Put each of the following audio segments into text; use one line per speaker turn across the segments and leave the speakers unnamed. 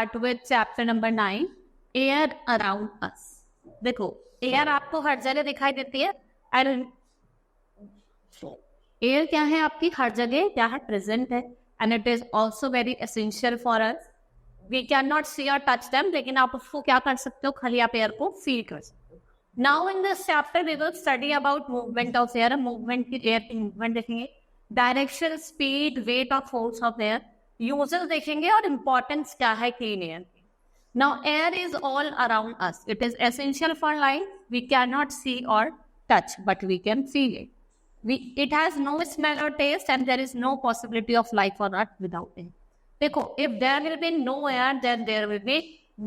start with chapter number 9, air around us. देखो air आपको हर जगह दिखाई देती है एंड एयर क्या है आपकी हर जगह क्या है प्रेजेंट है and it is also very essential for us. We can not see और टच देम, लेकिन आप उसको क्या कर सकते हो, खाली आप एयर को फील कर सकते हो. Now in this chapter we will study about movement of air. Movement की एयर की मूवमेंट देखेंगे, डायरेक्शन, स्पीड, वेट और फोर्स ऑफ एयर, यूजेस देखेंगे और इम्पोर्टेंस क्या है क्लीन एयर की. Now air is all around us. It is essential for life. We cannot see or touch, but we can feel it. It has no smell or taste, and there is no possibility of life on earth without it. देखो, if there will be no air, then there will be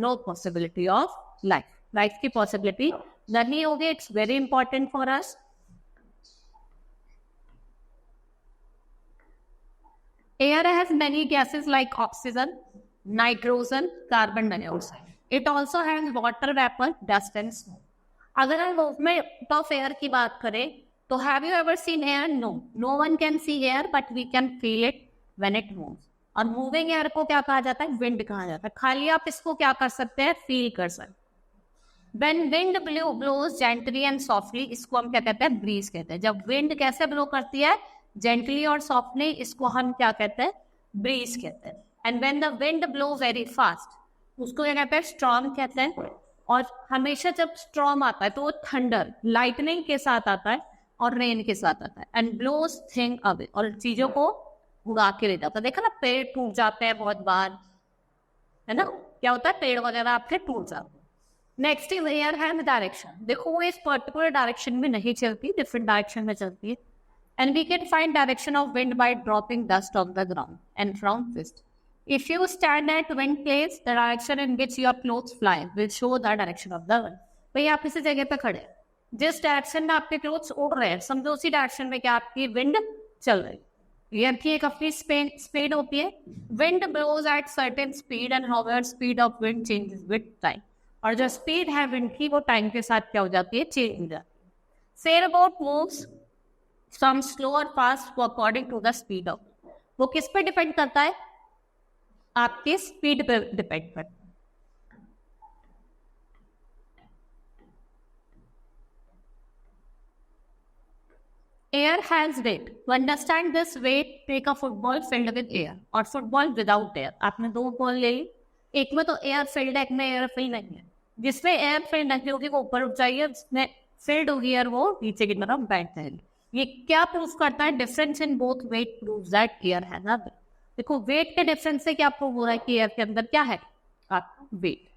no possibility of life. Life की possibility नहीं होगी. It's very important for us. Air has many gases like oxygen, nitrogen, carbon dioxide. It also has water vapor, dust and smoke. अगर हम movement of air की बात करें तो have you ever seen air? No, no one can see air but we can feel it when it moves. और moving air को क्या कहा जाता है? विंड कहा जाता है. खाली आप इसको क्या कर सकते हैं? फील कर सकते हैं. When wind blows gently and softly, इसको हम क्या कहते हैं? ब्रीज कहते हैं. जब विंड कैसे ब्लो करती है? जेंटली और सॉफ्टली, इसको हम क्या कहते हैं? ब्रीज कहते हैं. And when the wind blow very fast, उसको क्या कहते हैं? स्टॉर्म कहते हैं. और हमेशा जब स्टॉर्म आता है तो वो थंडर, लाइटनिंग के साथ आता है और रेन के साथ आता है. एंड ब्लोज थिंग अवे, और चीजों को उड़ा के ले जाता है. देखा ना, पेड़ टूट जाते हैं बहुत बार, है ना? क्या होता है? पेड़ वगैरह आपके टूट जाते हैं. Next is air has direction. देखो वो इस पर्टिकुलर डायरेक्शन में नहीं चलती, डिफरेंट डायरेक्शन में चलती है. And we can find direction of wind by dropping dust on the ground and from twist. If you stand at wind place, the direction in which your clothes fly will show the direction of the wind. भाई आप इसी जगह पे खड़े हैं, जिस direction में आपके क्लोथ्स उड़ रहे हैं, समझो उसी डायरेक्शन में क्या आपकी विंड चल रही है. एयर की एक अपनी स्पीड होती है. Wind blows at certain speed and however speed of wind changes with time. और जो स्पीड है विंड की वो टाइम के साथ क्या हो जाती है? चेंज हो जाती है. Sail boat moves from slow और fast according to the speed of. वो किस पे डिपेंड करता है? आपके स्पीड पे डिपेंड करता है. Air has weight. To understand this weight, take a football filled with air और फुटबॉल विदाउट एयर. आपने दो बॉल ले ली, एक में तो एयर फिल्ड है, एक में एयर फिल्ड नहीं है. जिसमें एयर फिल्ड नहीं होगी वो ऊपर उठ जाइए, जिसमें फिल्ड होगी एयर वो नीचे की तरफ बैठ जाएगी. ये क्या प्रूफ करता है? Difference in both weight proves that air है ना. देखो वेट के डिफरेंस से क्या प्रूव हो रहा है कि एयर के अंदर क्या है? आपका weight.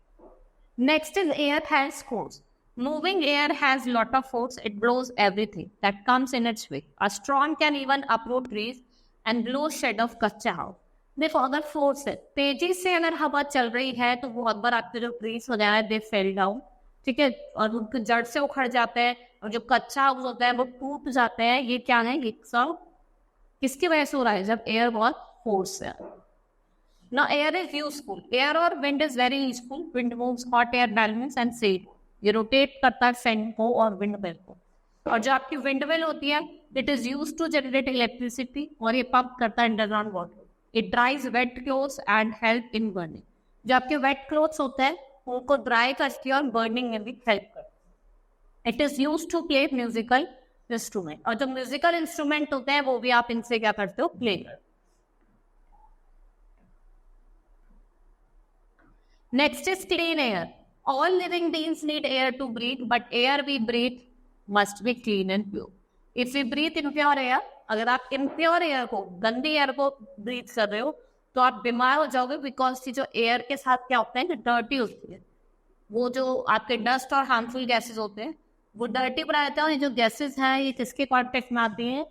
Next is air has force. Moving air has lot of force. It blows everything that comes in its way. A storm can even uproot trees and blow shed of कच्चा house. देखो अगर force है, तेजी से अगर हवा चल रही है तो बहुत बार आपके जो ट्रीज हो जाए दे फेल डाउन, ठीक है, और उनके जड़ से उखड़ जाते हैं और जो कच्चा हाउस होता है वो टूट जाते हैं. ये क्या है? ये सब किसकी वजह से हो रहा है? जब एयर बहुत फोर्स है. ना एयर इज यूजफुल. एयर और wind is very useful. Wind moves hot air balance and set. ये रोटेट करता है फैन को और विंड मिल को. और जो आपकी विंड मिल होती है, it is use to generate electricity और ये पंप करता है underground water. It dries wet clothes and help in burning. जो आपके वेट क्लोथ्स होते हैं उनको ड्राई करती है और बर्निंग में भी हेल्प करती है. It is use to play musical instrument. और जो म्यूजिकल इंस्ट्रूमेंट होते हैं वो भी आप इनसे क्या करते हो? प्ले करते. Next is clean air. All living beings need air to breathe, but air we breathe must be clean and pure. If we breathe impure air, अगर आप इनप्योर एयर को, गंदी एयर को ब्रीथ कर रहे हो तो आप बीमार हो जाओगे. बिकॉज जो एयर के साथ क्या होता है, डर्टी होती है. वो जो आपके डस्ट और हार्मफुल गैसेस होते हैं वो डर्टी बना देते हैं. और ये जो गैसेस हैं ये किसके कॉन्टेक्ट में आती हैं?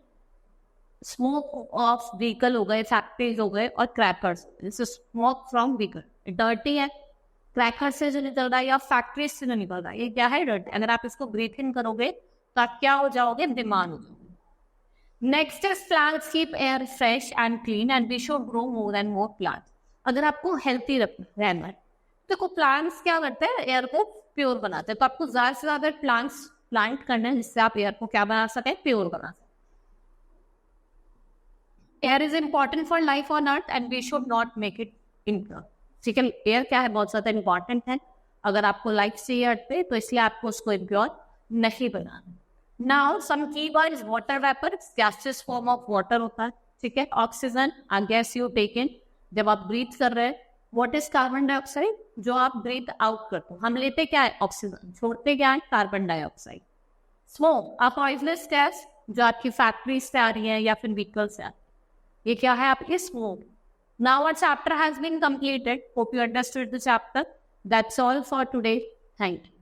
स्मोक ऑफ व्हीकल हो गए, फैक्ट्रीज हो गए और crackers. This is smoke from vehicle. Dirty है, क्रैकर से जो निकल रहा है या फैक्ट्रीज से जो निकल रहा है, ये क्या है? डर्टी. अगर आप इसको ब्रीथ इन करोगे तो आप क्या हो जाओगे? बीमार हो जाओगे. Next is plants keep air fresh and clean and we should grow more and more plants. अगर आपको हेल्थी रहना है, देखो प्लांट्स क्या करते हैं? एयर को प्योर बनाते हैं. तो आपको ज्यादा से ज्यादा प्लांट्स प्लांट करना है जिससे आप एयर को क्या बना सके? प्योर बना सके. Air is important for life on earth and we should not make it impure. ठीक है, एयर क्या है, बहुत ज़्यादा इंपॉर्टेंट है। अगर आपको लाइफ चाहिए अर्थ पे, तो इसलिए आपको उसको इम्प्योर नहीं बनाना। नाउ सम की words, water vapour gaseous form of water होता है, ठीक है। ऑक्सीजन गैस यू टेक इन जब आप ब्रीथ कर रहे हैं। व्हाट इज कार्बन डाइऑक्साइड, जो आप ब्रीथ आउट करते हो। हम लेते क्या है, ऑक्सीजन, छोड़ते क्या है, carbon dioxide. Smoke a poisonous gas, जो आपकी फैक्ट्री से आ रही है या फिर व्हीकल से आ रही है, ये क्या है आपकी smoke. Now our chapter has been completed. Hope you understood the chapter. That's all for today. Thank you.